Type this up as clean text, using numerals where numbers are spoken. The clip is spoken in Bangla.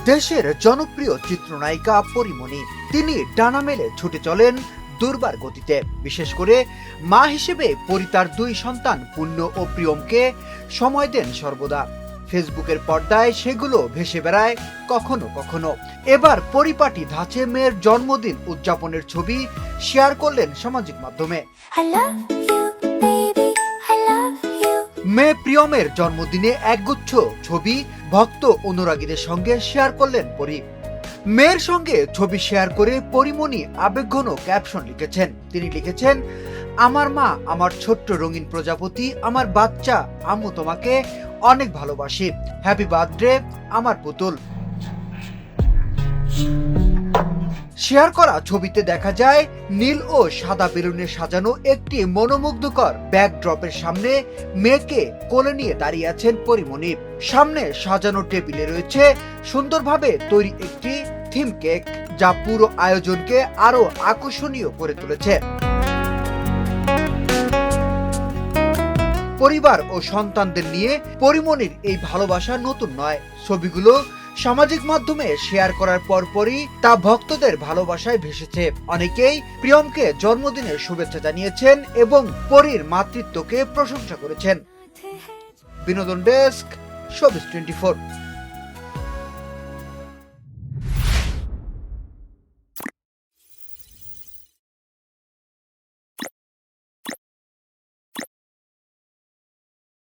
দেশের জনপ্রিয় চিত্রনায়িকা পরীমনি, তিনি ডানা মেলে ছুটে চলেন দুর্বার গতিতে। বিশেষ করে মা হিসেবে পরী তার 2 সন্তান পুণ্য ও প্রিয়মকে সময় দেন সর্বদা। ফেসবুকের পর্দায় সেগুলো ভেসে বেড়ায় কখনো কখনো। এবার পরিপাটি ধাঁচে মেয়ের জন্মদিন উদযাপনের ছবি শেয়ার করলেন সামাজিক মাধ্যমে। মেয়ে প্রিয়মের জন্মদিনে একগুচ্ছ ছবি ভক্ত অনুরাগীদের সঙ্গে শেয়ার করলেন পরী। মেয়ের সঙ্গে ছবি শেয়ার করে পরীমনি আবেগঘন ক্যাপশন লিখেছেন। তিনি লিখেছেন, আমার মা, আমার ছোট্ট রঙিন প্রজাপতি, আমার বাচ্চা, আম্মু তোমাকে অনেক ভালোবাসি, হ্যাপি বার্থডে আমার পুতুল। শেয়ার করা ছবিতে দেখা যায় নীল ও সাদা বেলুনে সাজানো একটি মনোমুগ্ধকর ব্যাকড্রপের সামনে মেয়েকে কোলে নিয়ে দাঁড়িয়ে আছেন পরীমনি। সামনে সাজানো টেবিলে রয়েছে সুন্দরভাবে তৈরি একটি থিম কেক, যা পুরো আয়োজনকে আরো আকর্ষণীয় করে তুলেছে। পরিবার ও সন্তানদের নিয়ে পরীমনির এই ভালোবাসা নতুন নয়। ছবিগুলো সামাজিক মাধ্যমে শেয়ার করার পরপরই তা ভক্তদের ভালোবাসায় ভেসেছে। অনেকেই প্রিয়মকে জন্মদিনের শুভেচ্ছা জানিয়েছেন এবং পরীর মাতৃত্বকে প্রশংসা করেছেন। বিনোদন ডেস্ক, শোবিজ 24।